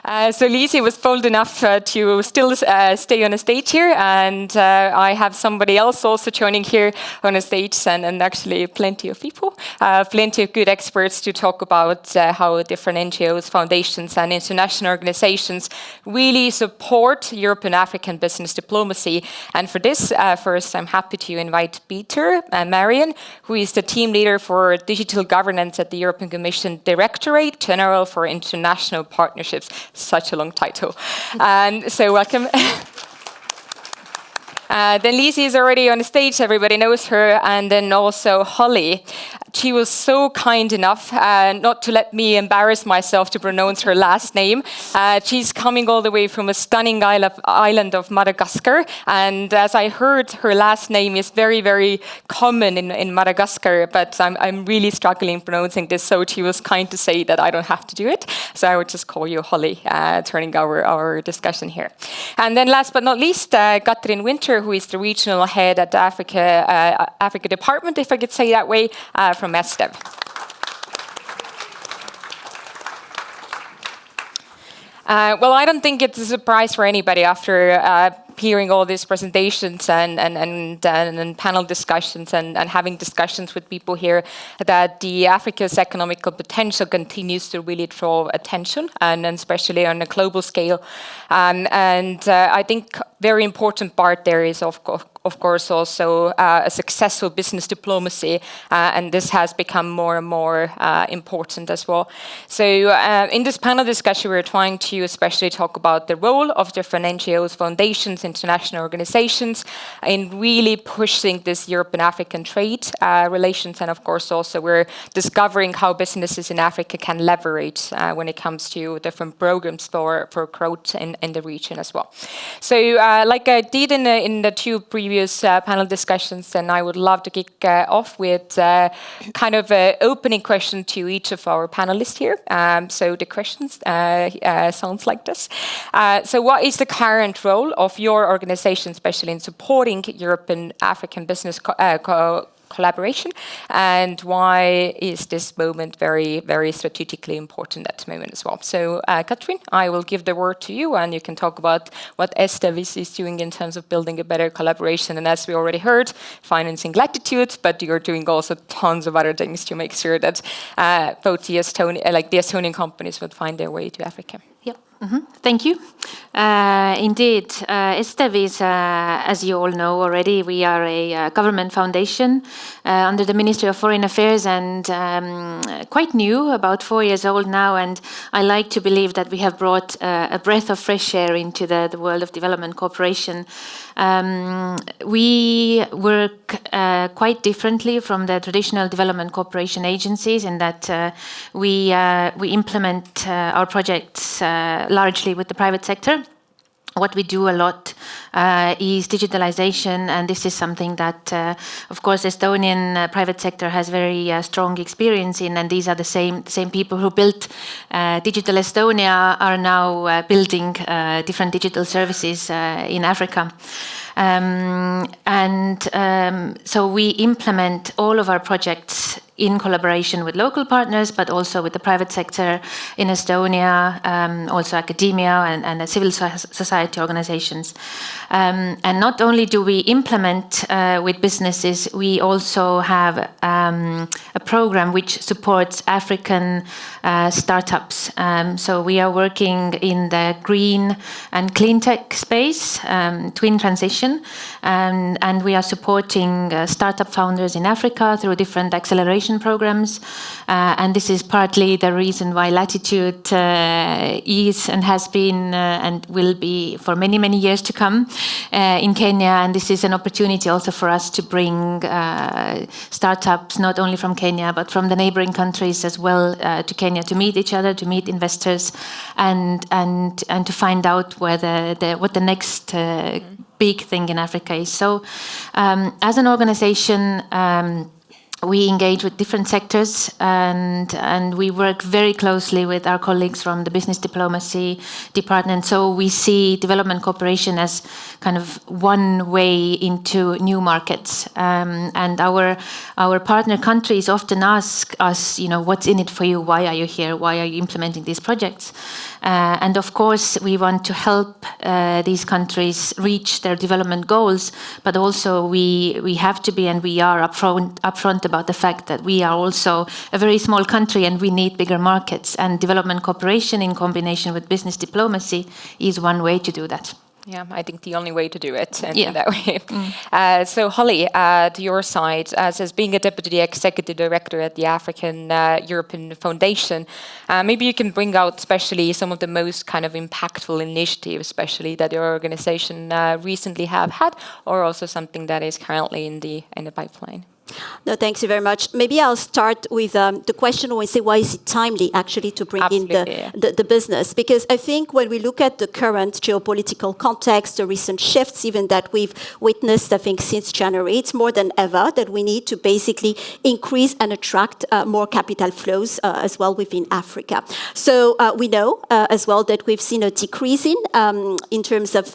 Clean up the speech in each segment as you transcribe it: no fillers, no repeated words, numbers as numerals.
So Liisi was bold enough to still stay on a stage here, and I have somebody else also joining here on a stage, and actually plenty of people, plenty of good experts to talk about how different NGOs, foundations, and international organizations really support European African business diplomacy. And for this, first, I'm happy to invite Peter and Mariën, who is the team leader for digital governance at the European Commission Directorate General for International Partnerships. Such a long title. And so welcome. Then Liisi is already on the stage, everybody knows her, and then also Holly. She was so kind enough not to let me embarrass myself to pronounce her last name. She's coming all the way from a stunning island of Madagascar, and as I heard, her last name is very, very common in Madagascar, but I'm really struggling pronouncing this, so she was kind to say that I don't have to do it, so I would just call you Holly, turning our discussion here. And then last but not least, Katrin, who is the regional head at the Africa Department, if I could say that way, from ESTDEV. Well, I don't think it's a surprise for anybody after hearing all these presentations and panel discussions and having discussions with people here that the Africa's economical potential continues to really draw attention, and especially on a global scale. I think very important part there is of course also a successful business diplomacy, and this has become more and more important as well. So in this panel discussion, we're trying to especially talk about the role of different NGOs, foundations, international organizations in really pushing this European-African trade relations, and of course also we're discovering how businesses in Africa can leverage when it comes to different programs for growth in the region as well. So like I did in the two previous panel discussions, and I would love to kick off with kind of an opening question to each of our panelists here. So the questions sounds like this. So what is the current role of your organization, especially in supporting European African business collaboration, and why is this moment very, very strategically important at the moment as well? So Katrin, I will give the word to you, and you can talk about what ESTDEV is doing in terms of building a better collaboration, and as we already heard, financing latitude, but you're doing also tons of other things to make sure that both the Estonian companies would find their way to Africa. Yep. Mm-hmm. Thank you. Indeed, ESTDEV is, as you all know already, we are a government foundation under the Ministry of Foreign Affairs, and quite new, about 4 years old now, and I like to believe that we have brought a breath of fresh air into the world of development cooperation. We work quite differently from the traditional development cooperation agencies in that we implement our projects largely with the private sector. What we do a lot is digitalization, and this is something that, of course, Estonian private sector has very strong experience in, and these are the same people who built Digital Estonia are now building different digital services in Africa. So we implement all of our projects in collaboration with local partners, but also with the private sector in Estonia, also academia and civil society organizations. And not only do we implement with businesses, we also have a program which supports African startups. So we are working in the green and clean tech space, twin transition, and we are supporting startup founders in Africa through different acceleration programs, and this is partly the reason why Latitude is and has been and will be for many, many years to come in Kenya, and this is an opportunity also for us to bring startups not only from Kenya but from the neighboring countries as well to Kenya to meet each other, to meet investors, and to find out what the next big thing in Africa is. So as an organization, we engage with different sectors, and we work very closely with our colleagues from the business diplomacy department. So we see development cooperation as kind of one way into new markets. And our partner countries often ask us, what's in it for you? Why are you here? Why are you implementing these projects? And of course, we want to help these countries reach their development goals, but also we have to be, and we are upfront about the fact that we are also a very small country and we need bigger markets, and development cooperation in combination with business diplomacy is one way to do that. Yeah, I think the only way to do it in that way. So Holly, to your side, as being a Deputy Executive Director at the African European Foundation, maybe you can bring out especially some of the most kind of impactful initiatives, especially that your organization recently have had, or also something that is currently in the pipeline. No, thanks you very much. Maybe I'll start with the question when we say why is it timely actually to bring in the business? Because I think when we look at the current geopolitical context, the recent shifts even that we've witnessed, I think since January, it's more than ever that we need to basically increase and attract more capital flows as well within Africa. So we know as well that we've seen a decrease in terms of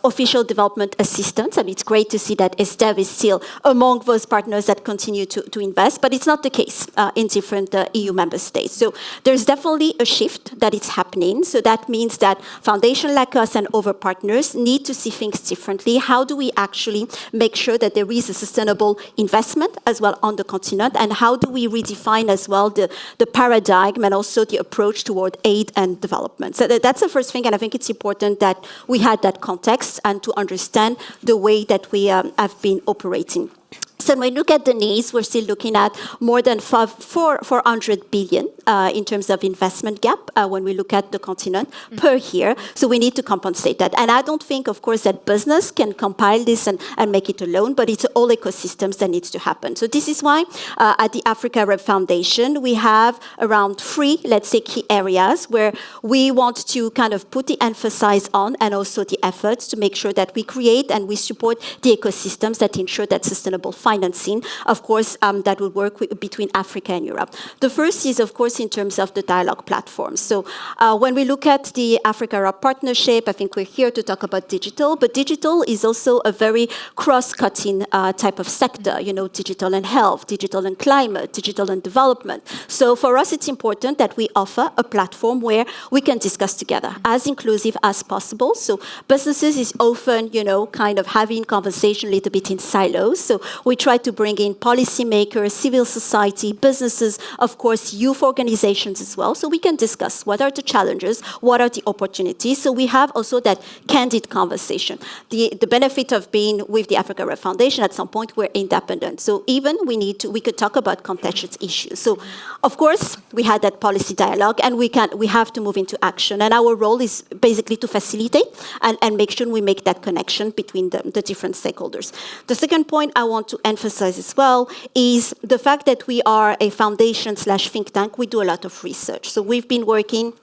official development assistance, and it's great to see that ESTDEV is still among those partners that continue to invest, but it's not the case in different EU member states. So there's definitely a shift that is happening. So that means that foundations like us and other partners need to see things differently. How do we actually make sure that there is a sustainable investment as well on the continent? And how do we redefine as well the paradigm and also the approach toward aid and development? So that's the first thing, and I think it's important that we had that context and to understand the way that we have been operating. So when we look at the needs, we're still looking at more than 400 billion in terms of investment gap when we look at the continent per year. So we need to compensate that. And I don't think, of course, that business can compile this and make it alone, but it's all ecosystems that needs to happen. So this is why at the Africa Rep Foundation, we have around 3, let's say, key areas where we want to kind of put the emphasis on and also the efforts to make sure that we create and we support the ecosystems that ensure that sustainable financing, of course, that will work between Africa and Europe. The first is, of course, in terms of the dialogue platforms. So when we look at the Africa-Europe partnership, I think we're here to talk about digital, but digital is also a very cross-cutting type of sector, digital and health, digital and climate, digital and development. So for us, it's important that we offer a platform where we can discuss together, as inclusive as possible. So businesses is often, kind of having conversation a little bit in silos. So we try to bring in policymakers, civil society, businesses, of course, youth organizations as well, so we can discuss what are the challenges, what are the opportunities. So we have also that candid conversation. The benefit of being with the Africa Rep Foundation, at some point we're independent. So even we could talk about contentious issues. So of course, we had that policy dialogue, and we have to move into action. And our role is basically to facilitate and make sure we make that connection between the different stakeholders. The second point I want to emphasize as well is the fact that we are a foundation/think tank. We do a lot of research. So we've been working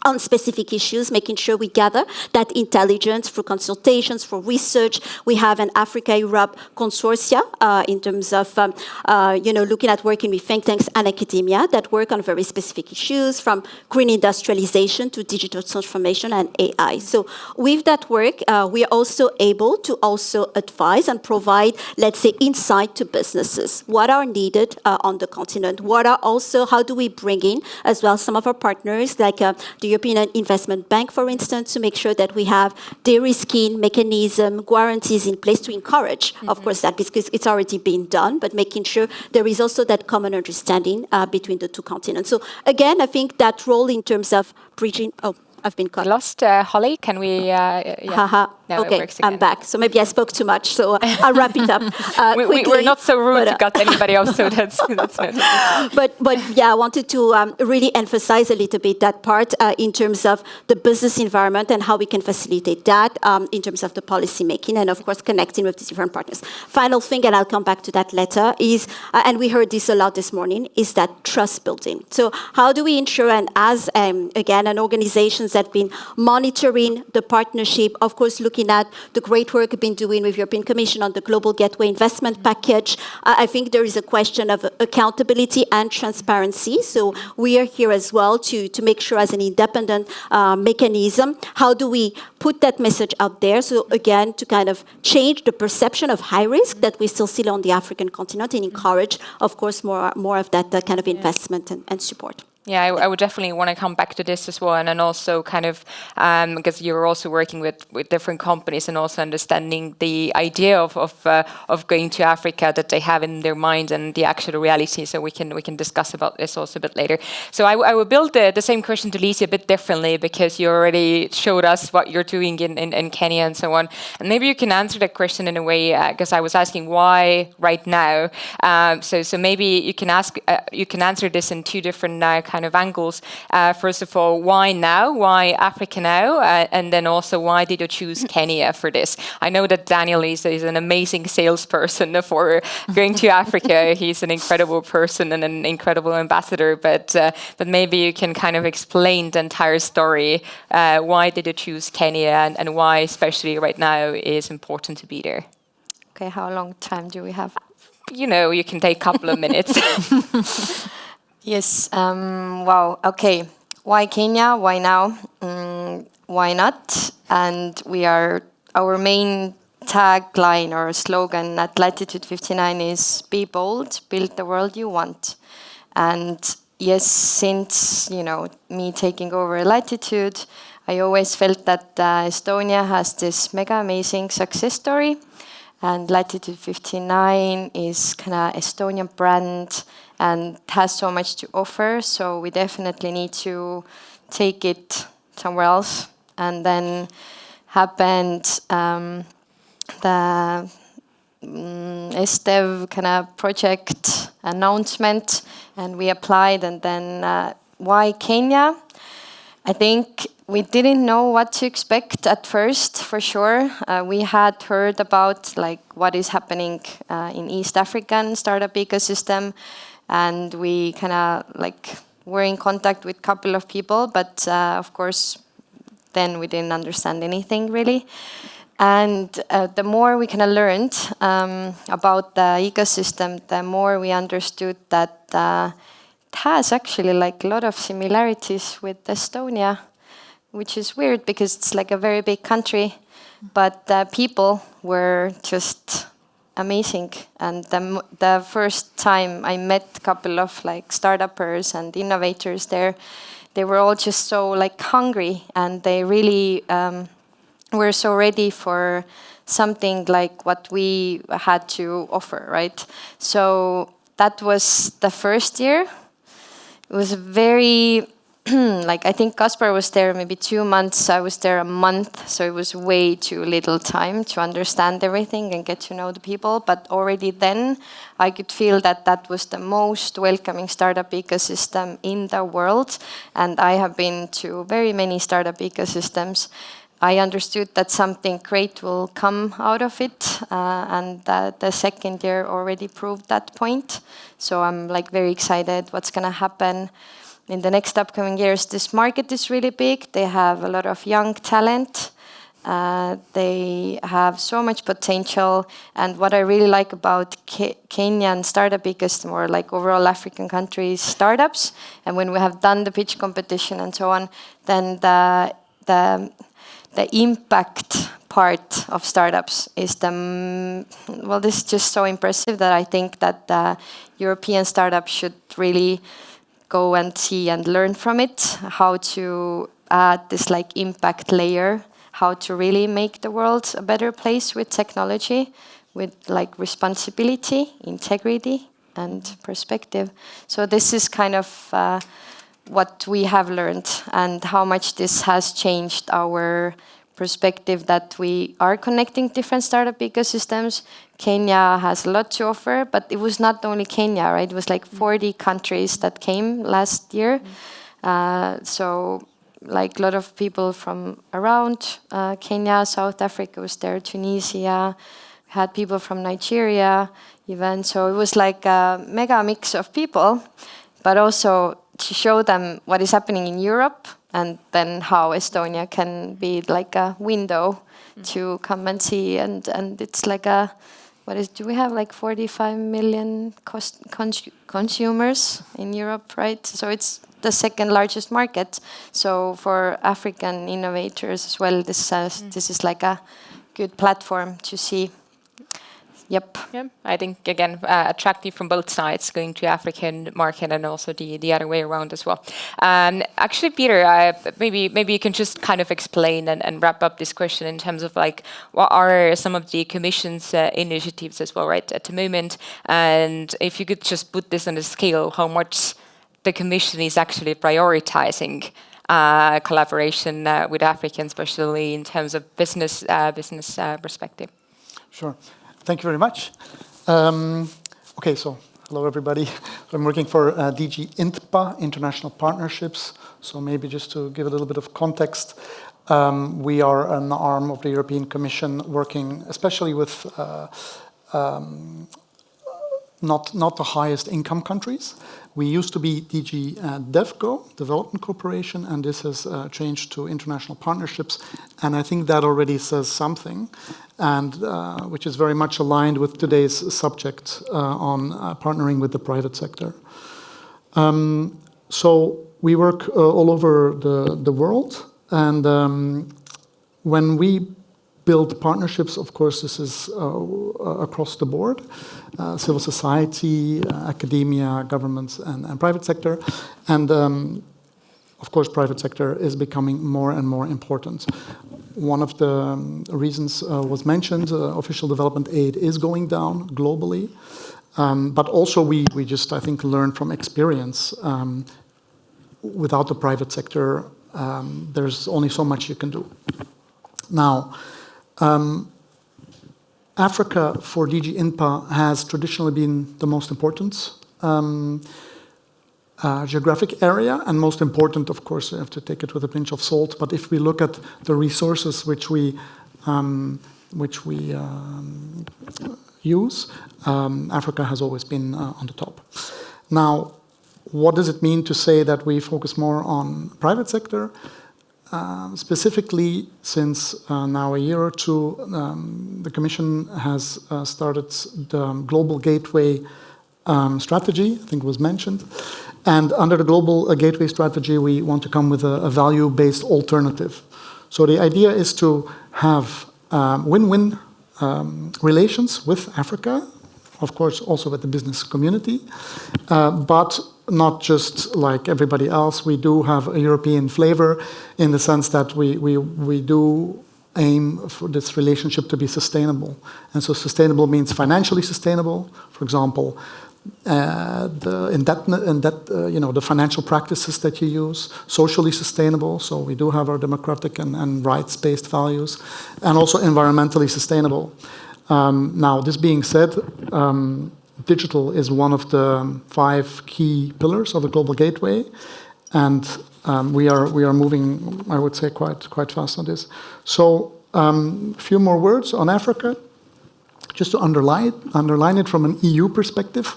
on specific issues, making sure we gather that intelligence through consultations, for research. We have an Africa-Europe consortia in terms of, looking at working with think tanks and academia that work on very specific issues, from green industrialization to digital transformation and AI. So with that work, we are also able to also advise and provide, let's say, insight to businesses. What are needed on the continent? How do we bring in as well some of our partners, like the European Investment Bank, for instance, to make sure that we have de-risking mechanism, guarantees in place to encourage, of course, that, because it's already been done, but making sure there is also that common understanding between the two continents. So again, I think that role in terms of bridging... Oh, I've been cut. Lost, Holly. Can we... No, okay, I'm back. So maybe I spoke too much, so I'll wrap it up quickly. We're not so rude to cut anybody off, so that's not... But yeah, I wanted to really emphasize a little bit that part in terms of the business environment and how we can facilitate that in terms of the policy making and, of course, connecting with the different partners. Final thing, and I'll come back to that later, is, and we heard this a lot this morning, is that trust building. So how do we ensure, and as, again, an organization institutions that have been monitoring the partnership, of course, looking at the great work you've been doing with European Commission on the Global Gateway Investment Package. I think there is a question of accountability and transparency. So we are here as well to make sure as an independent mechanism, how do we put that message out there? So again, to kind of change the perception of high risk that we still see on the African continent and encourage, of course, more of that kind of investment and support. Yeah, I would definitely want to come back to this as well, and then also kind of because you're also working with different companies and also understanding the idea of going to Africa that they have in their mind and the actual reality. So we can discuss about this also a bit later. So I will build the same question to Liisi a bit differently, because you already showed us what you're doing in Kenya and so on, and maybe you can answer that question in a way, because I was asking why right now. So maybe you can answer this in two different kind of angles. First of all, why now? Why Africa now? And then also, why did you choose Kenya for this? I know that Daniel is an amazing salesperson for going to Africa. He's an incredible person and an incredible ambassador. But maybe you can kind of explain the entire story. Why did you choose Kenya, and why, especially right now, is important to be there? Okay, how long time do we have? You can take a couple of minutes. Yes. Wow. Okay. Why Kenya? Why now? Why not? And our main tagline or slogan at Latitude 59 is "Be bold, build the world you want." And yes, since me taking over Latitude, I always felt that Estonia has this mega amazing success story, and Latitude 59 is kind of Estonian brand and has so much to offer, so we definitely need to take it somewhere else. And then happened the ESTDEV kind of project announcement, and we applied. And then why Kenya? I think we didn't know what to expect at first, for sure. We had heard about what is happening in East African startup ecosystem, and we kind of were in contact with a couple of people, but of course, then we didn't understand anything really. And the more we kind of learned about the ecosystem, the more we understood that it has actually a lot of similarities with Estonia, which is weird because it's a very big country, but the people were just amazing. And the first time I met a couple of startuppers and innovators there, they were all just so hungry, and they really were so ready for something like what we had to offer, right? So that was the first year. It was very I think Kaspar was there maybe 2 months, I was there a month, so it was way too little time to understand everything and get to know the people. But already then I could feel that that was the most welcoming startup ecosystem in the world. And I have been to very many startup ecosystems. I understood that something great will come out of it, and the second year already proved that point. So I'm very excited what's going to happen in the next upcoming years. This market is really big. They have a lot of young talent. They have so much potential. And what I really like about Kenyan startup ecosystem, or overall African countries startups, and when we have done the pitch competition and so on, then the impact part of startups is this is just so impressive that I think that the European startups should really go and see and learn from it, how to add this impact layer, how to really make the world a better place with technology, with responsibility, integrity, and perspective. So this is kind of what we have learned, and how much this has changed our perspective that we are connecting different startup ecosystems. Kenya has a lot to offer, but it was not only Kenya, right? It was 40 countries that came last year. So a lot of people from around Kenya, South Africa was there, Tunisia, had people from Nigeria even. So it was a mega mix of people, but also to show them what is happening in Europe and then how Estonia can be like a window to come and see. And it's like do we have like 45 million consumers in Europe, right? So it's the second largest market. So for African innovators as well, this is like a good platform to see. Yep. Yeah, I think again attractive from both sides, going to African market and also the other way around as well. Actually, Peter, maybe you can just kind of explain and wrap up this question in terms of like what are some of the Commission's initiatives as well, right, at the moment, and if you could just put this on a scale, how much the Commission is actually prioritizing collaboration with Africans, especially in terms of business perspective. Sure. Thank you very much. Okay, so hello everybody. I'm working for DG INTPA, International Partnerships. So maybe just to give a little bit of context, we are an arm of the European Commission working especially with not the highest income countries. We used to be DG DevCo, Development Cooperation, and this has changed to International Partnerships. And I think that already says something, and which is very much aligned with today's subject on partnering with the private sector. So we work all over the world, and when we build partnerships, of course, this is across the board, civil society, academia, governments, and private sector. And of course, private sector is becoming more and more important. One of the reasons was mentioned, official development aid is going down globally. But also we just, I think, learn from experience. Without the private sector, there's only so much you can do. Now, Africa for DG INPA has traditionally been the most important geographic area, and most important, of course, you have to take it with a pinch of salt. But if we look at the resources which we use, Africa has always been on the top. Now, what does it mean to say that we focus more on private sector? Specifically, since now a year or two, the Commission has started the Global Gateway strategy, I think it was mentioned. And under the Global Gateway strategy, we want to come with a value-based alternative. So the idea is to have win-win relations with Africa, of course, also with the business community, but not just like everybody else. We do have a European flavor in the sense that we do aim for this relationship to be sustainable. And so sustainable means financially sustainable. For example, the financial practices that you use, socially sustainable. So we do have our democratic and rights-based values, and also environmentally sustainable. Now, this being said, digital is one of the 5 key pillars of the Global Gateway, and we are moving, I would say, quite fast on this. So, a few more words on Africa, just to underline it from an EU perspective.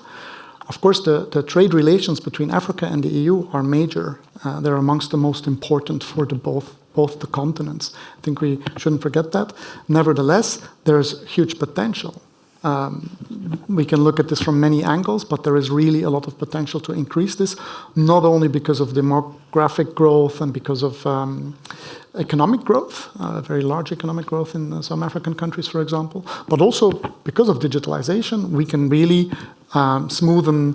Of course, the trade relations between Africa and the EU are major. They're amongst the most important for both the continents. I think we shouldn't forget that. Nevertheless, there's huge potential. We can look at this from many angles, but there is really a lot of potential to increase this, not only because of demographic growth and because of economic growth, very large economic growth in some African countries, for example, but also because of digitalization, we can really smoothen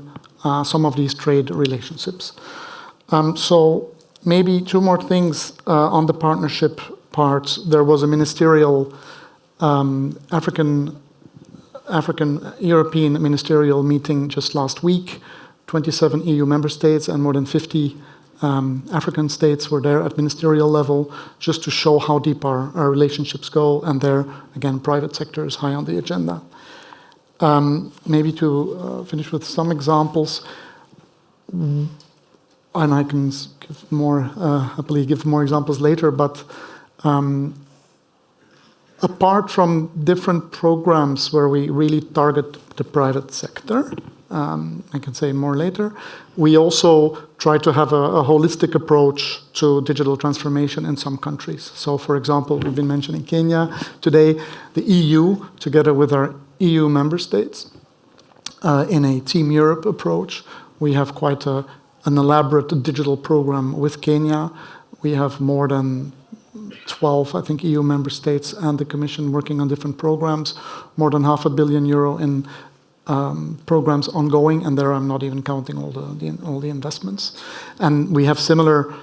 some of these trade relationships. So maybe 2 more things on the partnership part. There was a ministerial African-European ministerial meeting just last week. 27 EU member states and more than 50 African states were there at ministerial level, just to show how deep our relationships go. And there, again, private sector is high on the agenda. Maybe to finish with some examples, and I can happily give more examples later, but apart from different programs where we really target the private sector, I can say more later. We also try to have a holistic approach to digital transformation in some countries. So, for example, we've been mentioning Kenya today. The EU, together with our EU member states, in a Team Europe approach, we have quite an elaborate digital program with Kenya. We have more than 12, I think, EU member states and the Commission working on different programs, more than €500 million in programs ongoing, and there I'm not even counting all the investments. And we have similar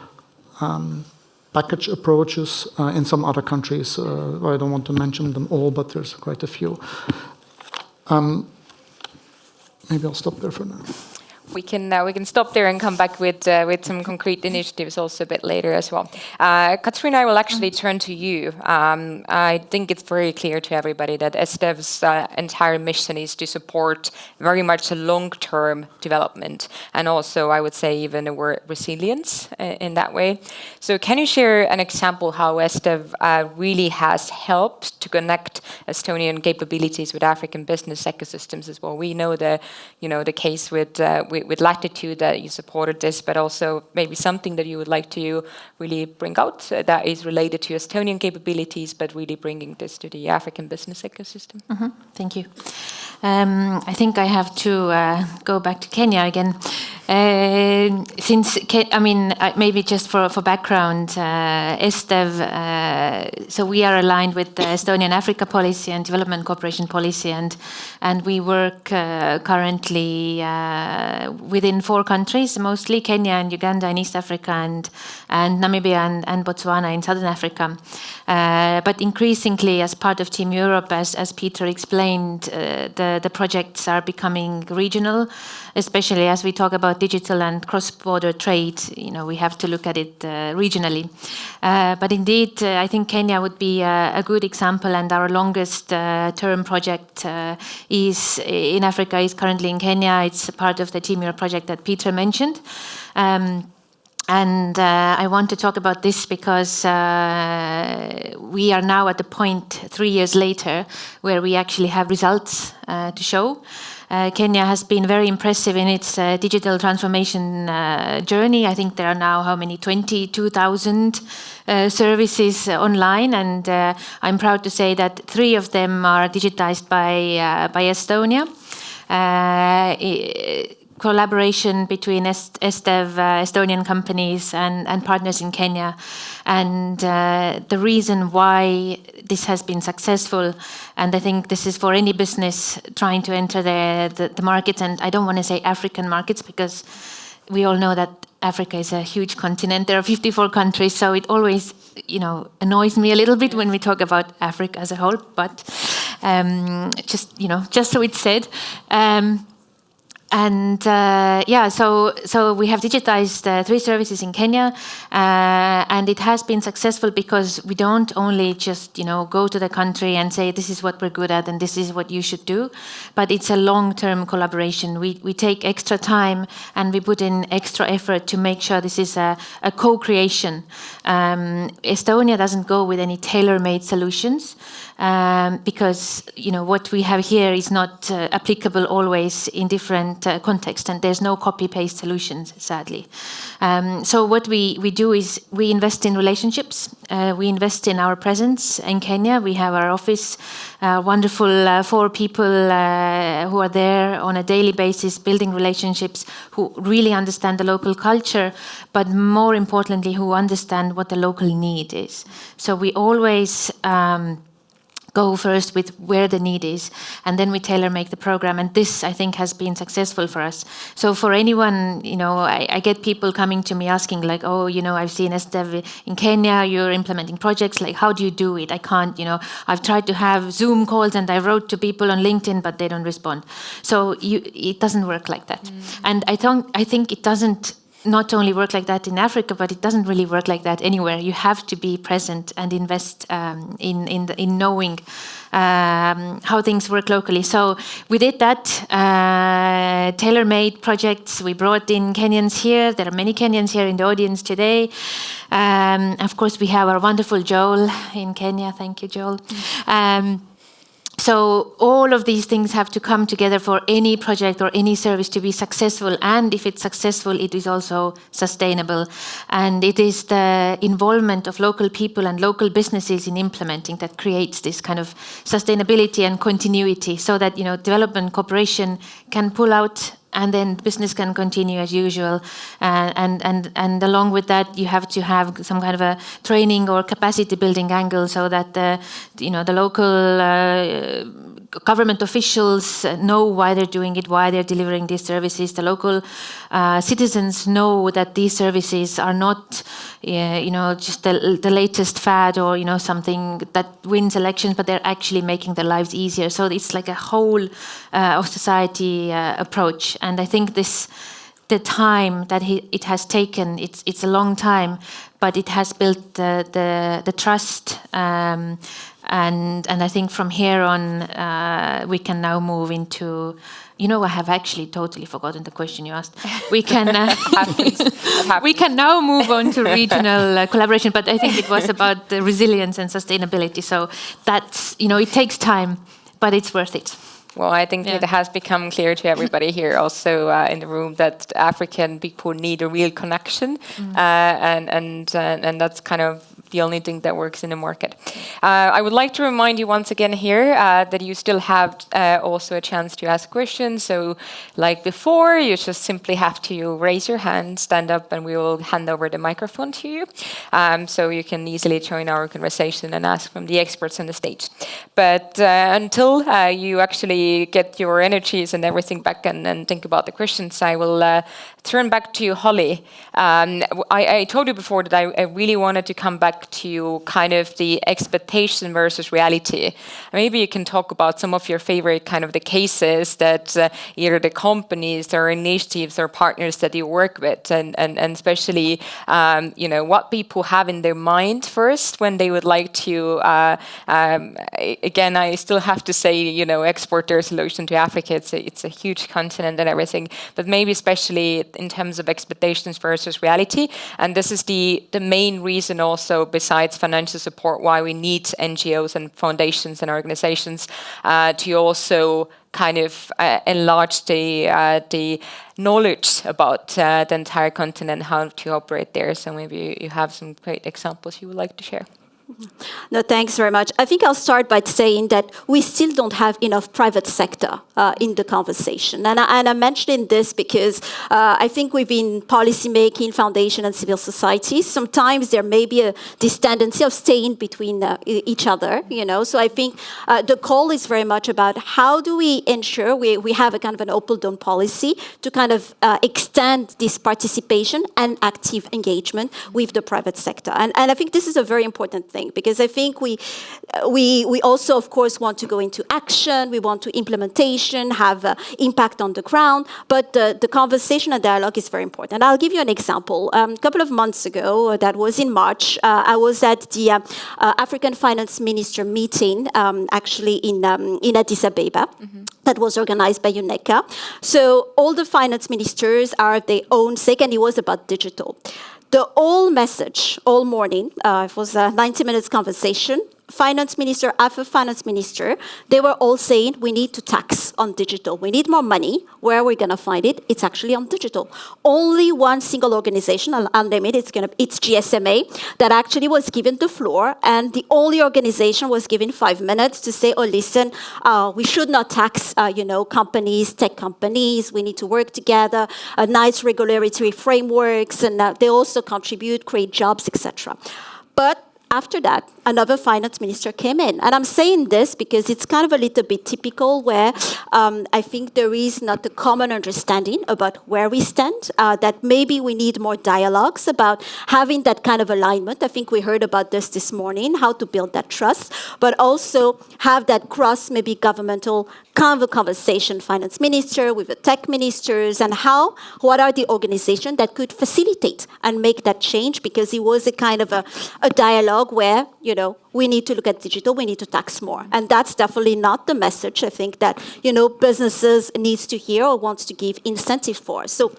package approaches in some other countries. I don't want to mention them all, but there's quite a few. Maybe I'll stop there for now. We can stop there and come back with some concrete initiatives also a bit later as well. Katrin, I will actually turn to you. I think it's very clear to everybody that ESTDEV's entire mission is to support very much a long-term development, and also I would say even a word resilience in that way. So can you share an example how ESTDEV really has helped to connect Estonian capabilities with African business ecosystems as well? We know the case with Latitude that you supported this, but also maybe something that you would like to really bring out that is related to Estonian capabilities, but really bringing this to the African business ecosystem. Mm-hmm. Thank you. I think I have to go back to Kenya again. Maybe just for background, ESTDEV, so we are aligned with the Estonian Africa policy and development cooperation policy, and we work currently within 4 countries, mostly Kenya and Uganda in East Africa, and Namibia and Botswana in Southern Africa. But increasingly, as part of Team Europe, as Peter explained, the projects are becoming regional, especially as we talk about digital and cross-border trade. We have to look at it regionally. But indeed, I think Kenya would be a good example, and our longest term project is in Africa is currently in Kenya. It's part of the Team Europe project that Peter mentioned. And I want to talk about this because we are now at the point 3 years later where we actually have results to show. Kenya has been very impressive in its digital transformation journey. I think there are now 22,000 services online, and I'm proud to say that 3 of them are digitized by Estonia. Collaboration between ESTDEV, Estonian companies and partners in Kenya. And the reason why this has been successful, and I think this is for any business trying to enter the markets, and I don't want to say African markets because we all know that Africa is a huge continent. There are 54 countries, so it always annoys me a little bit when we talk about Africa as a whole, but just so it's said. So we have digitized 3 services in Kenya, and it has been successful because we don't only just go to the country and say this is what we're good at and this is what you should do, but it's a long-term collaboration. We take extra time and we put in extra effort to make sure this is a co-creation. Estonia doesn't go with any tailor-made solutions because what we have here is not applicable always in different context, and there's no copy-paste solutions, sadly. So what we do is we invest in relationships. We invest in our presence in Kenya. We have our office, wonderful 4 people who are there on a daily basis, building relationships, who really understand the local culture, but more importantly, who understand what the local need is. So we always go first with where the need is, and then we tailor-make the program. And this, I think, has been successful for us. So for anyone, I get people coming to me asking like, I've seen ESTDEV in Kenya, you're implementing projects, like, how do you do it? I can't, I've tried to have Zoom calls and I wrote to people on LinkedIn, but they don't respond. So it doesn't work like that. And I think it doesn't not only work like that in Africa, but it doesn't really work like that anywhere. You have to be present and invest in knowing how things work locally. So we did that, tailor-made projects. We brought in Kenyans here. There are many Kenyans here in the audience today. Of course, we have our wonderful Joel in Kenya. Thank you, Joel. So all of these things have to come together for any project or any service to be successful. And if it's successful, it is also sustainable. And it is the involvement of local people and local businesses in implementing that creates this kind of sustainability and continuity, so that, development cooperation can pull out and then business can continue as usual. And along with that, you have to have some kind of a training or capacity building angle, so that the local government officials know why they're doing it, why they're delivering these services. The local citizens know that these services are not, just the latest fad or something that wins elections, but they're actually making their lives easier. So it's like a whole of society approach. And I think the time that it has taken, it's a long time, but it has built the trust. And I think from here on, we can now move into, I have actually totally forgotten the question you asked. We can we can now move on to regional collaboration, but I think it was about the resilience and sustainability. So that's, it takes time, but it's worth it. Well, I think it has become clear to everybody here also in the room that African people need a real connection, and that's kind of the only thing that works in the market. I would like to remind you once again here that you still have also a chance to ask questions. So like before, you just simply have to raise your hand, stand up, and we will hand over the microphone to you. So you can easily join our conversation and ask from the experts on the stage. But until you actually get your energies and everything back and think about the questions, I will turn back to you, Holly. I told you before that I really wanted to come back to kind of the expectation versus reality. Maybe you can talk about some of your favorite kind of the cases that either the companies or initiatives or partners that you work with, and especially what people have in their mind first when they would like to. Again, I still have to say, export their solution to Africa. It's a huge continent and everything, but maybe especially in terms of expectations versus reality. And this is the main reason also, besides financial support, why we need NGOs and foundations and organizations to also kind of enlarge the knowledge about the entire continent, how to operate there. So maybe you have some great examples you would like to share. No, thanks very much. I think I'll start by saying that we still don't have enough private sector in the conversation. And I'm mentioning this because I think within policymaking, foundation, and civil society, sometimes there may be this tendency of staying between each other, So I think the call is very much about how do we ensure we have a kind of an open door policy to kind of extend this participation and active engagement with the private sector. And I think this is a very important thing, because I think we also, of course, want to go into action. We want to implementation, have impact on the ground. But the conversation and dialogue is very important. I'll give you an example. A couple of months ago, that was in March, I was at the African Finance Minister meeting, actually in Addis Ababa. That was organized by UNECA. So all the finance ministers are their own sake, and it was about digital. The whole message, all morning, it was a 90 minutes conversation. Finance minister after finance minister, they were all saying we need to tax on digital. We need more money. Where are we going to find it? It's actually on digital. Only one single organization, I'll name it, it's GSMA, that actually was given the floor, and the only organization was given 5 minutes to say, listen, we should not tax, companies, tech companies. We need to work together, nice regulatory frameworks, and they also contribute, create jobs, etc. But after that, another finance minister came in. And I'm saying this because it's kind of a little bit typical where I think there is not a common understanding about where we stand, that maybe we need more dialogues about having that kind of alignment. I think we heard about this morning, how to build that trust, but also have that cross maybe governmental kind of conversation, finance minister with the tech ministers, and what are the organizations that could facilitate and make that change, because it was a kind of a dialogue where, we need to look at digital, we need to tax more. And that's definitely not the message I think that, businesses needs to hear or wants to give incentive for. So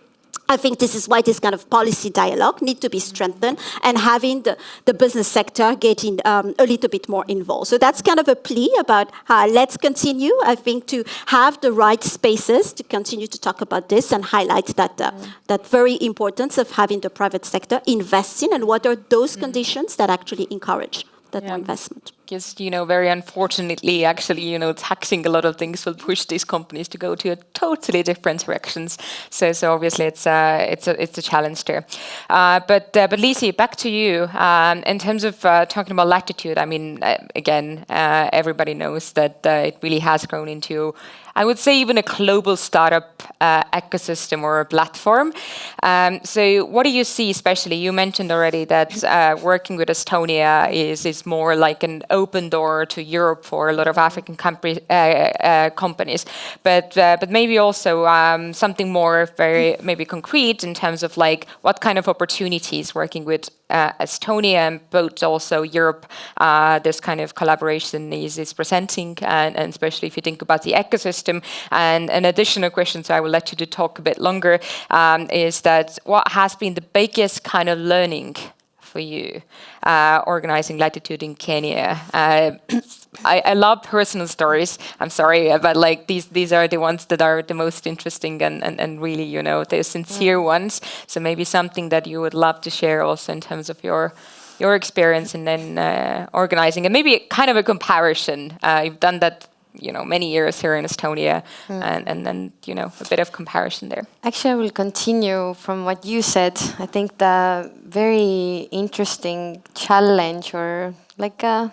I think this is why this kind of policy dialogue need to be strengthened and having the business sector getting a little bit more involved. So that's kind of a plea about let's continue, I think, to have the right spaces to continue to talk about this and highlight that very importance of having the private sector invest in, and what are those conditions that actually encourage that more investment. Because, very unfortunately, actually, taxing a lot of things will push these companies to go to a totally different directions. So obviously, it's a challenge there. But Liisi, back to you. In terms of talking about latitude, I mean, again, everybody knows that it really has grown into, I would say, even a global startup ecosystem or a platform. So what do you see, especially? You mentioned already that working with Estonia is more like an open door to Europe for a lot of African companies, but maybe also something more very maybe concrete in terms of like what kind of opportunities working with Estonia and both also Europe, this kind of collaboration is presenting, and especially if you think about the ecosystem. And an additional question, so I will let you to talk a bit longer, is that what has been the biggest kind of learning for you organizing Latitude in Kenya? I love personal stories. I'm sorry, but like these are the ones that are the most interesting and really, the sincere ones. So maybe something that you would love to share also in terms of your experience and then organizing, and maybe kind of a comparison. You've done that, many years here in Estonia, and then, a bit of comparison there. Actually, I will continue from what you said. I think the very interesting challenge, or like a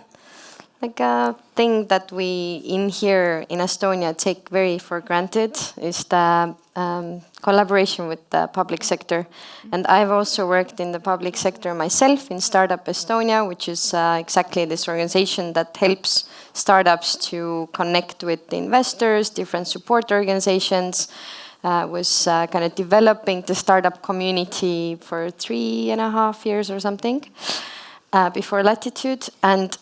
thing that we in here in Estonia take very for granted, is the collaboration with the public sector. And I've also worked in the public sector myself in Startup Estonia, which is exactly this organization that helps startups to connect with the investors, different support organizations. Was kind of developing the startup community for 3.5 years or something before Latitude. And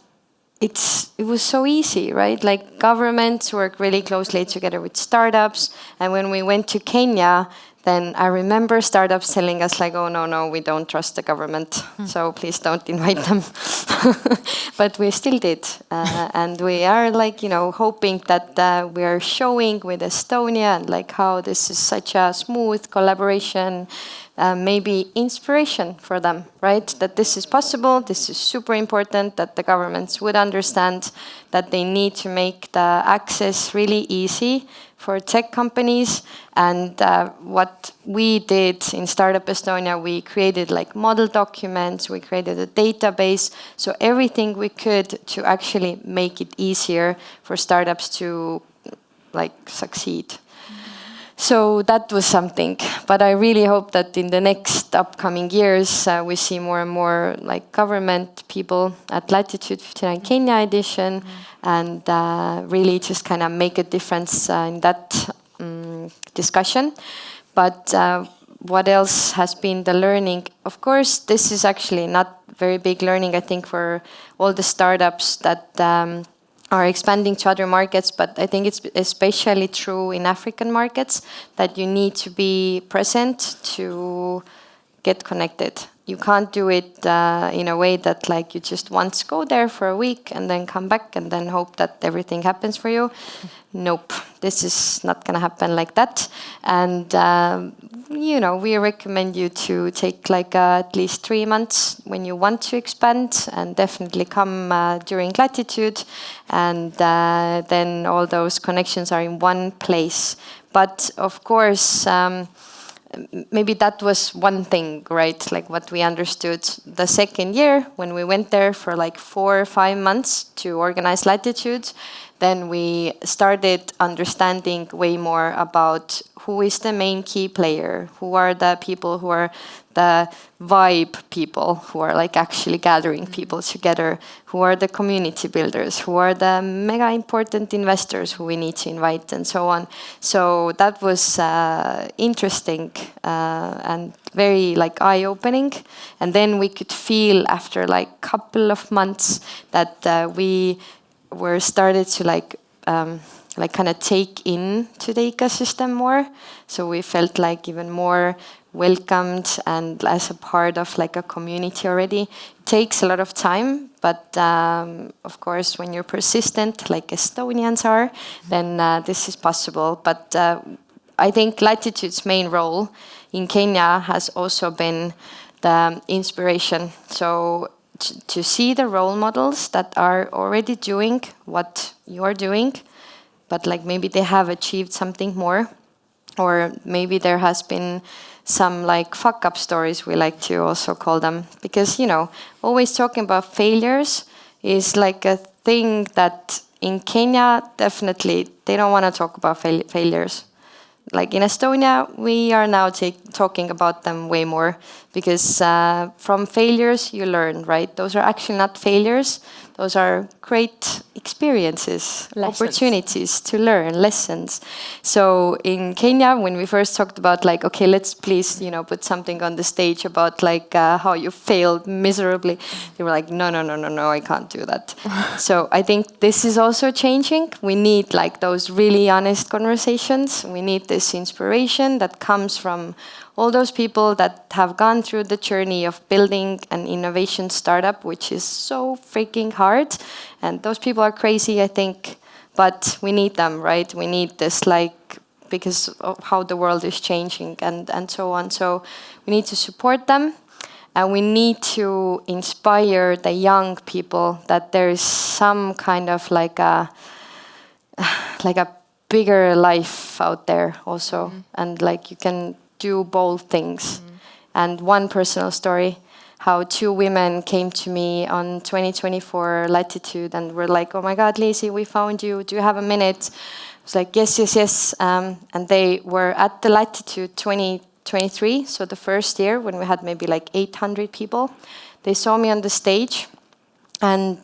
it was so easy, right? Like governments work really closely together with startups. And when we went to Kenya, then I remember startups telling us like, oh, no, we don't trust the government. So please don't invite them. But we still did. And we are like, hoping that we are showing with Estonia and like how this is such a smooth collaboration, maybe inspiration for them, right? That this is possible, this is super important, that the governments would understand that they need to make the access really easy for tech companies. And what we did in Startup Estonia, we created like model documents, we created a database, so everything we could to actually make it easier for startups to like succeed. So that was something, but I really hope that in the next upcoming years we see more and more like government people at Latitude 59 Kenya edition, and really just kind of make a difference in that discussion. But what else has been the learning? Of course, this is actually not very big learning, I think, for all the startups that are expanding to other markets, but I think it's especially true in African markets that you need to be present to get connected. You can't do it in a way that like you just once go there for a week and then come back and then hope that everything happens for you. Nope, this is not going to happen like that. And we recommend you to take like at least 3 months when you want to expand, and definitely come during Latitude, and then all those connections are in one place. But of course, maybe that was one thing, right? Like what we understood the second year when we went there for like 4 or 5 months to organize Latitude, then we started understanding way more about who is the main key player, who are the people who are the vibe people, who are like actually gathering people together, who are the community builders, who are the mega important investors who we need to invite, and so on. So that was interesting and very like eye-opening. And then we could feel after like couple of months that we were started to like kind of take in to the ecosystem more. So we felt like even more welcomed and as a part of like a community already. It takes a lot of time, but of course, when you're persistent, like Estonians are, then this is possible. But I think Latitude's main role in Kenya has also been the inspiration. So to see the role models that are already doing what you're doing, but like maybe they have achieved something more, or maybe there has been some like fuck up stories, we like to also call them, because always talking about failures is like a thing that in Kenya definitely they don't want to talk about failures. Like in Estonia, we are now talking about them way more, because from failures you learn, right? Those are actually not failures. Those are great experiences, opportunities to learn, lessons. So in Kenya, when we first talked about like, okay, let's please, put something on the stage about like how you failed miserably, they were like, no, I can't do that. So I think this is also changing. We need like those really honest conversations. We need this inspiration that comes from all those people that have gone through the journey of building an innovation startup, which is so freaking hard. And those people are crazy, I think, but we need them, right? We need this, like, because of how the world is changing and so on. So we need to support them, and we need to inspire the young people that there is some kind of like a bigger life out there also. And like you can do bold things. And one personal story, how 2 women came to me on 2024 Latitude and were like, oh my God, Liisi, we found you. Do you have a minute? I was like, yes. And they were at the Latitude 2023, so the first year when we had maybe like 800 people. They saw me on the stage, and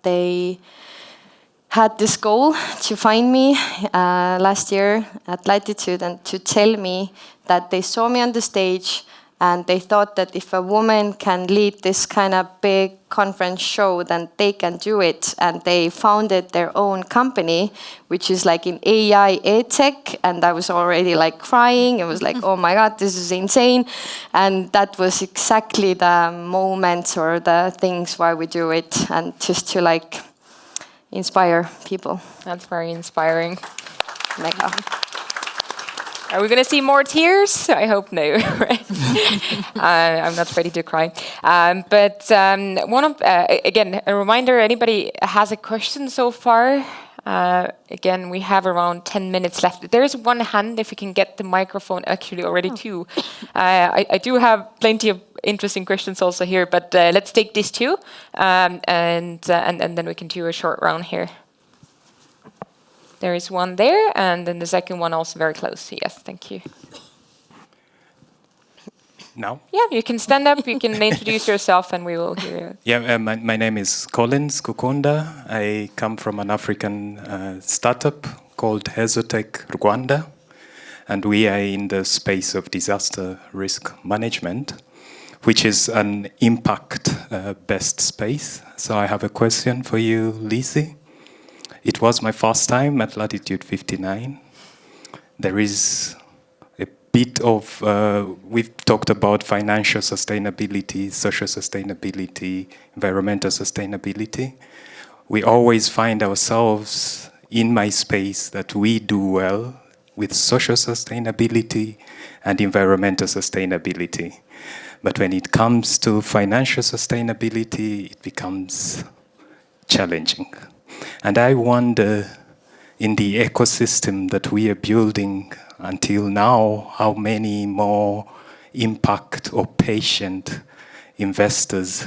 they had this goal to find me last year at Latitude and to tell me that they saw me on the stage and they thought that if a woman can lead this kind of big conference show, then they can do it. And they founded their own company, which is like in AI edtech. And I was already like crying. It was like, oh my God, this is insane. And that was exactly the moment or the things why we do it. And just to like inspire people. That's very inspiring. Mega. Are we going to see more tears? I hope no. Right? I'm not ready to cry. But again, a reminder, anybody has a question so far? Again, we have around 10 minutes left. There is one hand, if you can get the microphone, actually already two. I do have plenty of interesting questions also here, but let's take these two, and then we can do a short round here. There is one there, and then the second one also very close. Yes, thank you. Now? Yeah, you can stand up, you can introduce yourself, and we will hear you. Yeah, my name is Collins Kukunda. I come from an African startup called Hezotech Rwanda, and we are in the space of disaster risk management, which is an impact-based space. So I have a question for you, Liisi. It was my first time at Latitude 59. There is a bit of, we've talked about financial sustainability, social sustainability, environmental sustainability. We always find ourselves in my space that we do well with social sustainability and environmental sustainability. But when it comes to financial sustainability, it becomes challenging. And I wonder, in the ecosystem that we are building until now, how many more impact or patient investors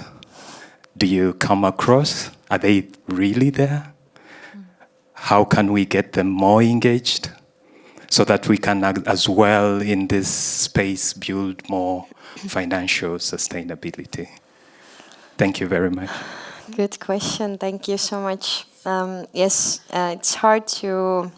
do you come across? Are they really there? How can we get them more engaged so that we can, as well in this space, build more financial sustainability? Thank you very much. Good question. Thank you so much. Yes, it's hard to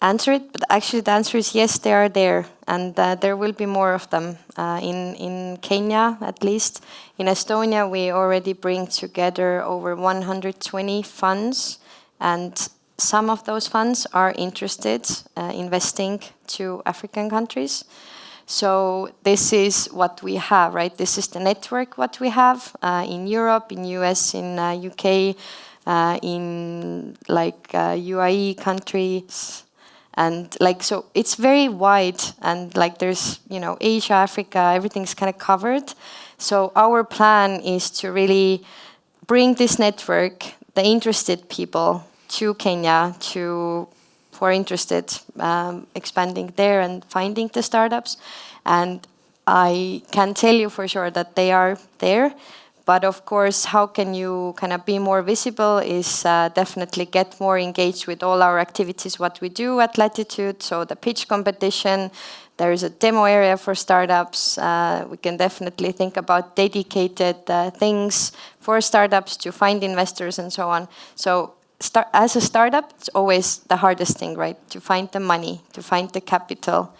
answer it, but actually the answer is yes, they are there, and there will be more of them in Kenya, at least. In Estonia, we already bring together over 120 funds, and some of those funds are interested investing to African countries. So this is what we have, right? This is the network what we have in Europe, in US, in UK, in like UAE countries. And like, so it's very wide, and like there's, you know, Asia, Africa, everything's kind of covered. So our plan is to really bring this network, the interested people, to Kenya, who are interested expanding there and finding the startups. And I can tell you for sure that they are there. But of course, how can you kind of be more visible is definitely get more engaged with all our activities, what we do at Latitude. So the pitch competition, there is a demo area for startups. We can definitely think about dedicated things for startups to find investors and so on. So as a startup, it's always the hardest thing, right? To find the money, to find the capital.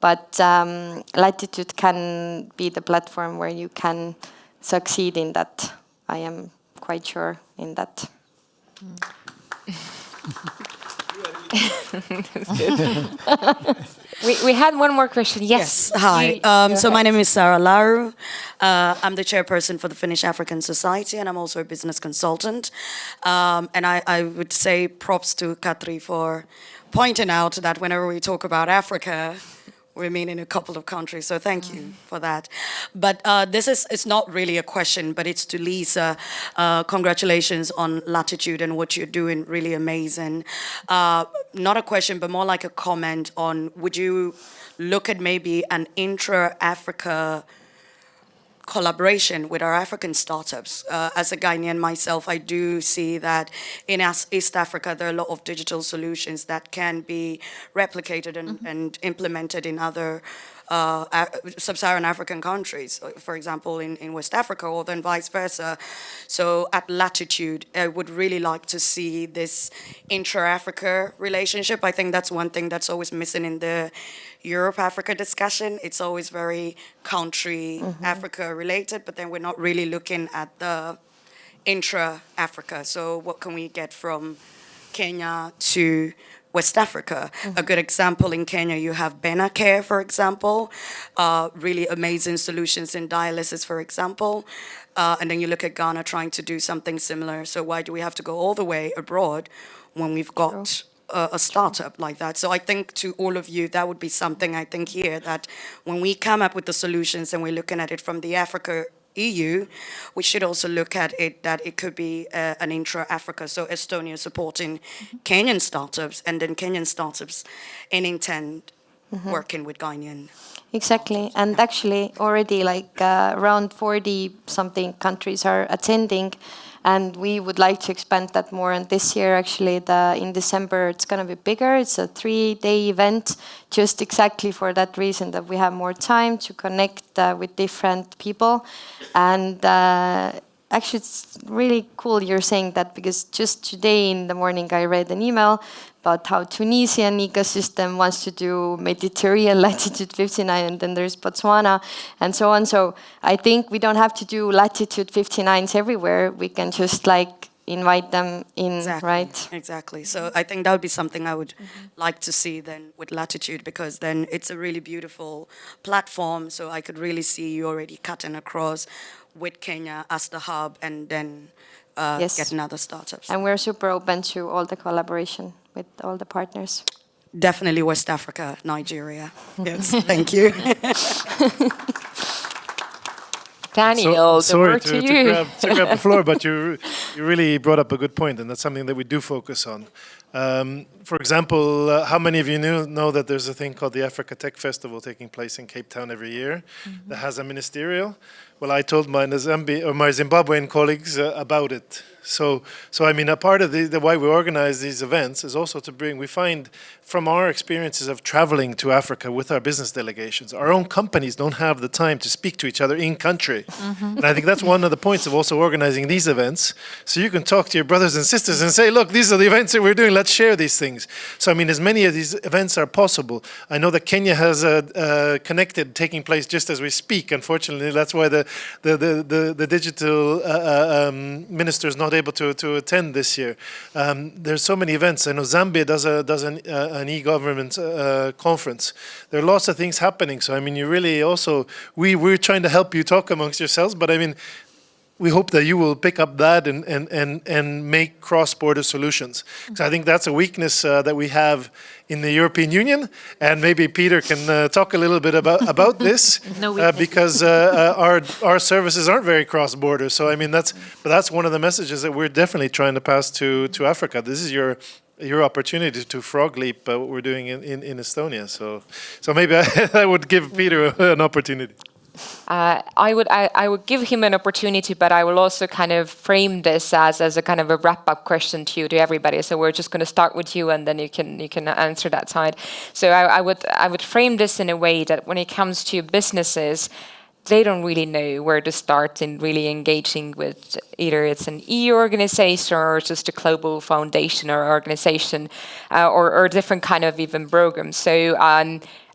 But Latitude can be the platform where you can succeed in that. I am quite sure in that. We had one more question. Yes. Hi. So my name is Sarah Laru. I'm the chairperson for the Finnish African Society, and I'm also a business consultant. And I would say props to Katrin for pointing out that whenever we talk about Africa, we mean in a couple of countries, so thank you for that. But it's not really a question, but it's to Lisa. Congratulations on Latitude and what you're doing, really amazing. Not a question, but more like a comment on, would you look at maybe an intra-Africa collaboration with our African startups? As a Ghanaian myself, I do see that in East Africa, there are a lot of digital solutions that can be replicated and implemented in other sub-Saharan African countries, for example, in West Africa, or then vice versa. So at Latitude, I would really like to see this intra-Africa relationship. I think that's one thing that's always missing in the Europe-Africa discussion. It's always very country Africa related, but then we're not really looking at the intra-Africa. So what can we get from Kenya to West Africa? A good example in Kenya, you have Bena Care, for example, really amazing solutions in dialysis, for example. And then you look at Ghana trying to do something similar. So why do we have to go all the way abroad when we've got a startup like that? So I think to all of you, that would be something I think here, that when we come up with the solutions and we're looking at it from the Africa EU, we should also look at it that it could be an intra-Africa. So Estonia supporting Kenyan startups, and then Kenyan startups in intent working with Ghanaian. Exactly, and actually already like around 40 something countries are attending, and we would like to expand that more. And this year, actually, in December, it's going to be bigger. It's a 3-day event, just exactly for that reason, that we have more time to connect with different people. And actually, it's really cool you're saying that, because just today in the morning, I read an email about how Tunisian ecosystem wants to do Mediterranean latitude 59, and then there's Botswana and so on. So I think we don't have to do latitude 59s everywhere. We can just like invite them in, exactly, right? Exactly. So I think that would be something I would like to see then with Latitude, because then it's a really beautiful platform. So I could really see you already cutting across with Kenya as the hub, and then getting other startups. And we're super open to all the collaboration with all the partners. Definitely West Africa, Nigeria. Yes, thank you. Daniel, the word to you. to grab the floor, but you really brought up a good point, and that's something that we do focus on. For example, how many of you know that there's a thing called the Africa Tech Festival taking place in Cape Town every year that has a ministerial? Well, I told my Zimbabwean colleagues about it. So I mean, a part of the why we organize these events is also to bring, we find from our experiences of traveling to Africa with our business delegations, our own companies don't have the time to speak to each other in country. And I think that's one of the points of also organizing these events. So you can talk to your brothers and sisters and say, look, these are the events that we're doing, let's share these things. So I mean, as many of these events are possible. I know that Kenya has a Connected taking place just as we speak. Unfortunately, that's why the digital minister is not able to attend this year. There's so many events. I know Zambia does an e-government conference. There are lots of things happening. So I mean, you really also we're trying to help you talk amongst yourselves, but I mean, we hope that you will pick up that and make cross-border solutions. So I think that's a weakness that we have in the European Union, and maybe Peter can talk a little bit about this, because our services aren't very cross-border. So I mean, that's one of the messages that we're definitely trying to pass to Africa. This is your opportunity to frog leap what we're doing in Estonia. So maybe I would give Peter an opportunity. I would give him an opportunity, but I will also kind of frame this as a kind of a wrap-up question to everybody. So we're just going to start with you, and then you can answer that side. So I would frame this in a way that when it comes to businesses, they don't really know where to start in really engaging with either it's an EU organization or just a global foundation or organization, or different kind of even programs. So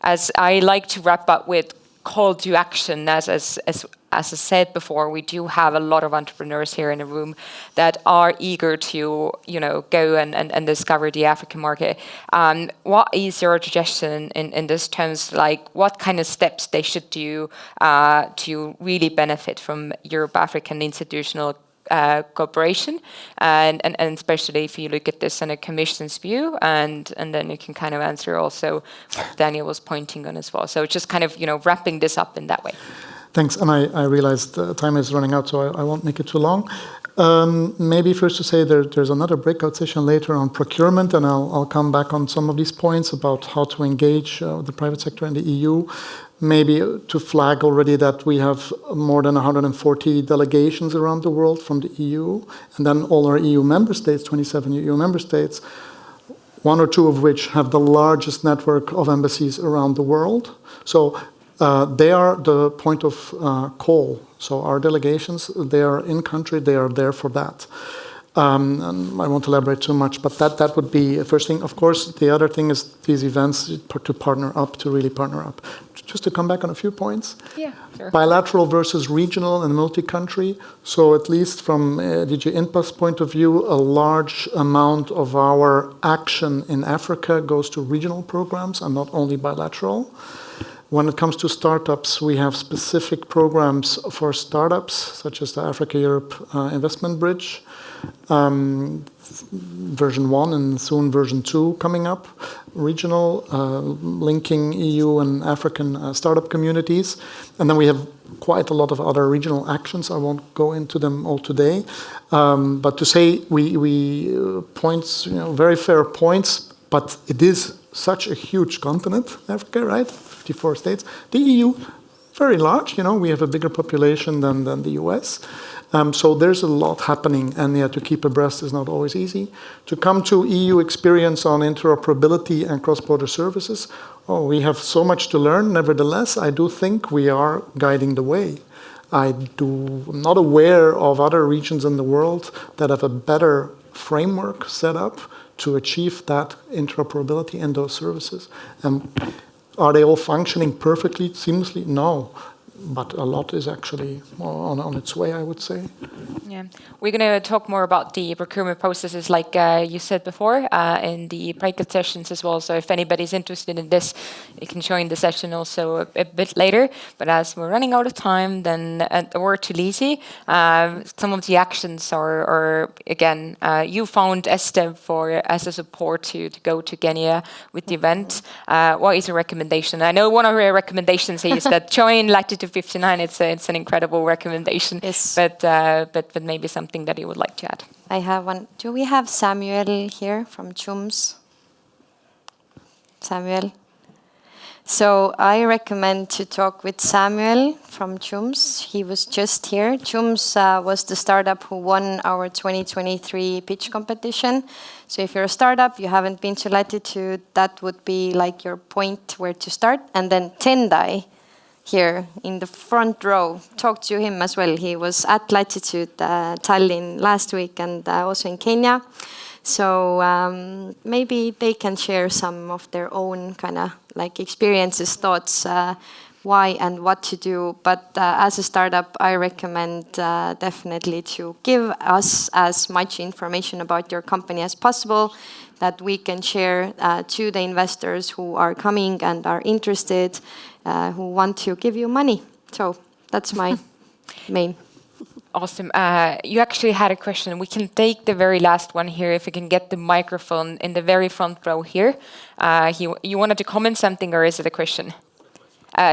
as I like to wrap up with call to action, as I said before, we do have a lot of entrepreneurs here in the room that are eager to, go and discover the African market. What is your suggestion in this terms, like what kind of steps they should do to really benefit from Europe-African institutional cooperation, and especially if you look at this in a Commission's view, and then you can kind of answer also what Daniel was pointing on as well. So just kind of wrapping this up in that way. Thanks, and I realize the time is running out, so I won't make it too long. Maybe first to say there's another breakout session later on procurement, and I'll come back on some of these points about how to engage the private sector in the EU. Maybe to flag already that we have more than 140 delegations around the world from the EU, and then all our EU member states, 27 EU member states, one or two of which have the largest network of embassies around the world. So they are the point of call. So our delegations, they are in country, they are there for that. And I won't elaborate too much, but that would be the first thing. Of course, the other thing is these events to partner up, to really partner up. Just to come back on a few points. Yeah, sure. Bilateral versus regional and multi-country. So at least from DG INPA's point of view, a large amount of our action in Africa goes to regional programs and not only bilateral. When it comes to startups, we have specific programs for startups, such as the Africa-Europe Investment Bridge, version 1 and soon version 2 coming up, regional, linking EU and African startup communities. And then we have quite a lot of other regional actions. I won't go into them all today. But to say we points, very fair points, but it is such a huge continent, Africa, right? 54 states. The EU, very large, we have a bigger population than the US. So there's a lot happening, and to keep abreast is not always easy. To come to EU experience on interoperability and cross-border services, we have so much to learn. Nevertheless, I do think we are guiding the way. I'm not aware of other regions in the world that have a better framework set up to achieve that interoperability in those services. Are they all functioning perfectly, seamlessly? No. But a lot is actually on its way, I would say. Yeah, we're going to talk more about the procurement processes, like you said before, in the breakout sessions as well. So if anybody's interested in this, you can join the session also a bit later. But as we're running out of time, then a word to Liisi. Some of the actions are again, you found ESTDEV as a support to go to Kenya with the event. What is your recommendation? I know one of your recommendations is that join Latitude 59. It's an incredible recommendation. Yes. But maybe something that you would like to add. I have one. Do we have Samuel here from CHUMS? Samuel. So I recommend to talk with Samuel from CHUMS. He was just here. CHUMS was the startup who won our 2023 pitch competition. So if you're a startup, you haven't been to Latitude, that would be like your point where to start. And then Tendai, here in the front row, talk to him as well. He was at Latitude Tallinn last week and also in Kenya. So maybe they can share some of their own kind of like experiences, thoughts, why and what to do. But as a startup, I recommend definitely to give us as much information about your company as possible, that we can share to the investors who are coming and are interested, who want to give you money. So that's my main. Awesome. You actually had a question. We can take the very last one here if we can get the microphone in the very front row here. You wanted to comment something, or is it a question?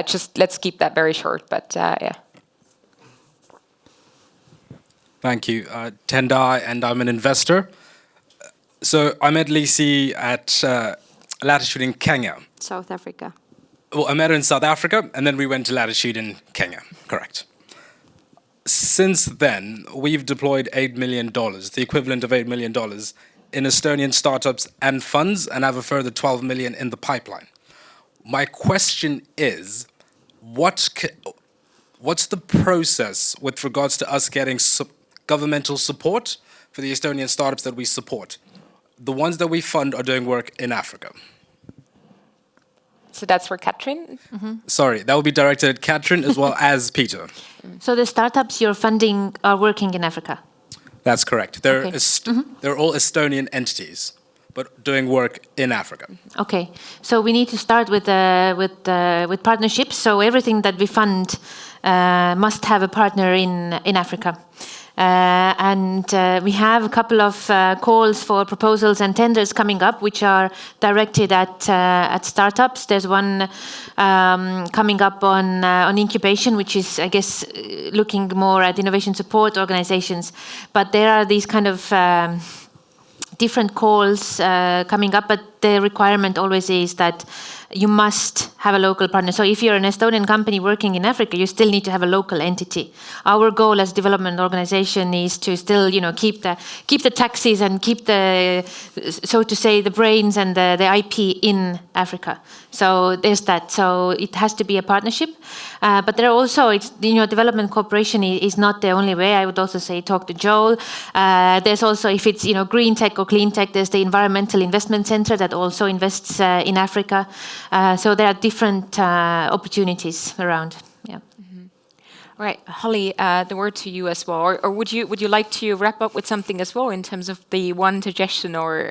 Just let's keep that very short, but yeah. Thank you. Tendai, and I'm an investor. So I met Liisi at Latitude in Kenya. South Africa. Well, I met her in South Africa, and then we went to Latitude in Kenya. Correct. Since then, we've deployed $8 million, the equivalent of $8 million, in Estonian startups and funds, and have a further 12 million in the pipeline. My question is, what's the process with regards to us getting governmental support for the Estonian startups that we support? The ones that we fund are doing work in Africa. So that's for Katrin? Mm-hmm. Sorry, that will be directed at Katrin as well as Peter. So the startups you're funding are working in Africa? That's correct. They're, Okay. They're all Estonian entities, but doing work in Africa. Okay, so we need to start with partnerships. So everything that we fund must have a partner in Africa. And we have a couple of calls for proposals and tenders coming up, which are directed at startups. There's one coming up on incubation, which is, I guess, looking more at innovation support organizations. But there are these kind of different calls coming up, but the requirement always is that you must have a local partner. So if you're an Estonian company working in Africa, you still need to have a local entity. Our goal as a development organization is to still, keep the taxes and keep the, so to say, the brains and the IP in Africa. So there's that. So it has to be a partnership. But there are also, development cooperation is not the only way. I would also say talk to Joel. There's also, if it's, green tech or clean tech, there's the Environmental Investment Center that also invests in Africa. So there are different opportunities around. Yeah. Mm-hmm. All right, Holly, the word to you as well. Or would you like to wrap up with something as well in terms of the one suggestion or?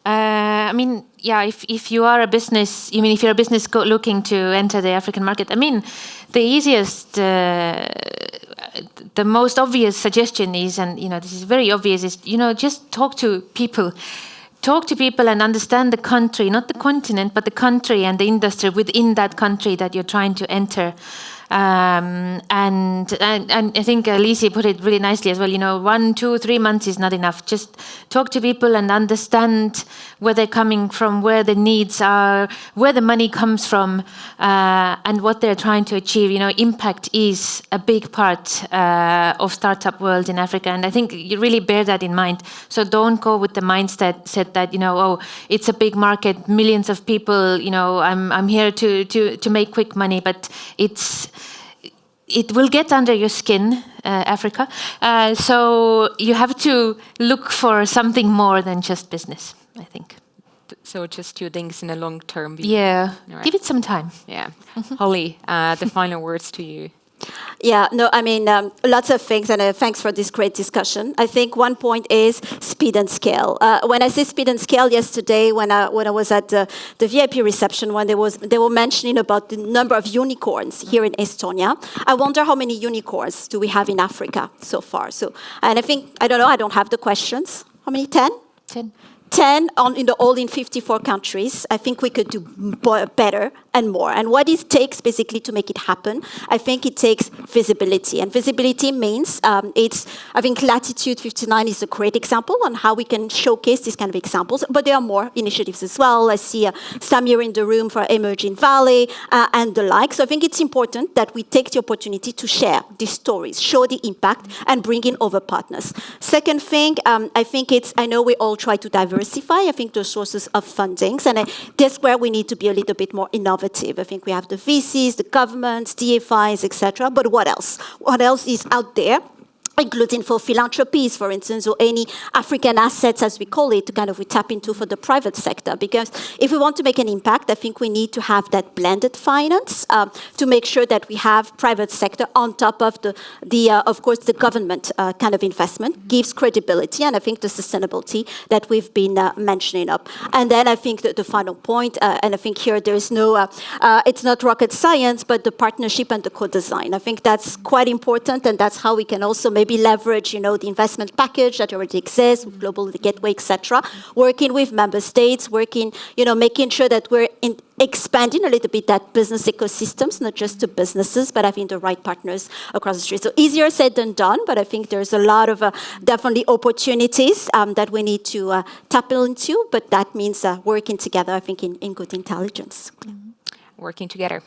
If you are a business, if you're a business looking to enter the African market, the easiest, the most obvious suggestion is, and this is very obvious, is just talk to people. Talk to people and understand the country, not the continent, but the country and the industry within that country that you're trying to enter. And I think Liisi put it really nicely as well. 1, 2, 3 months is not enough. Just talk to people and understand where they're coming from, where the needs are, where the money comes from, and what they're trying to achieve. Impact is a big part of startup world in Africa, and I think you really bear that in mind. So don't go with the mindset that it's a big market, millions of people. I'm here to make quick money, but it will get under your skin, Africa. So you have to look for something more than just business, I think. So just do things in a long-term view. Yeah, Right. give it some time. Yeah. Holly, the final words to you. Yeah, no, lots of things, and thanks for this great discussion. I think one point is speed and scale. When I say speed and scale, yesterday when I was at the VIP reception, when they were mentioning about the number of unicorns here in Estonia, I wonder how many unicorns do we have in Africa so far. And I think, I don't know, I don't have the questions. How many? 10? 10 all in 54 countries. I think we could do better and more. And what it takes basically to make it happen, I think it takes visibility. And visibility means I think Latitude 59 is a great example on how we can showcase these kind of examples. But there are more initiatives as well. I see Samir in the room for Emerging Valley and the like. So I think it's important that we take the opportunity to share these stories, show the impact, and bring in other partners. Second thing, I know we all try to diversify, I think, the sources of fundings. And that's where we need to be a little bit more innovative. I think we have the VCs, the governments, DFIs, etc. But what else? What else is out there? including for philanthropies, for instance, or any African assets, as we call it, we tap into for the private sector. Because if we want to make an impact, I think we need to have that blended finance to make sure that we have private sector on top of of course, the government investment gives credibility, and I think the sustainability that we've been mentioning up. And then I think that the final point, and I think here there is no, it's not rocket science, but the partnership and the co-design. I think that's quite important, and that's how we can also maybe leverage, the investment package that already exists, Global Gateway, etc. Working with member states, making sure that we're expanding a little bit that business ecosystems, not just to businesses, but having the right partners across the street. So easier said than done, but I think there's a lot of definitely opportunities that we need to tap into, but that means working together, I think, in good intelligence. Working together.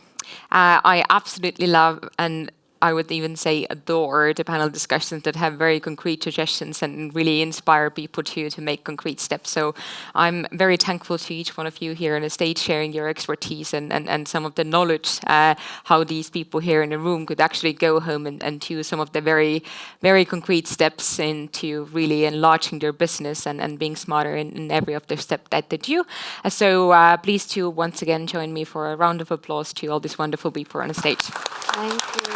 I absolutely love, and I would even say adore, the panel discussions that have very concrete suggestions and really inspire people to make concrete steps. So I'm very thankful to each one of you here on the stage sharing your expertise and some of the knowledge, how these people here in the room could actually go home and do some of the very, very concrete steps into really enlarging their business and being smarter in every of the steps that they do. So please to once again join me for a round of applause to all these wonderful people on the stage. Thank you.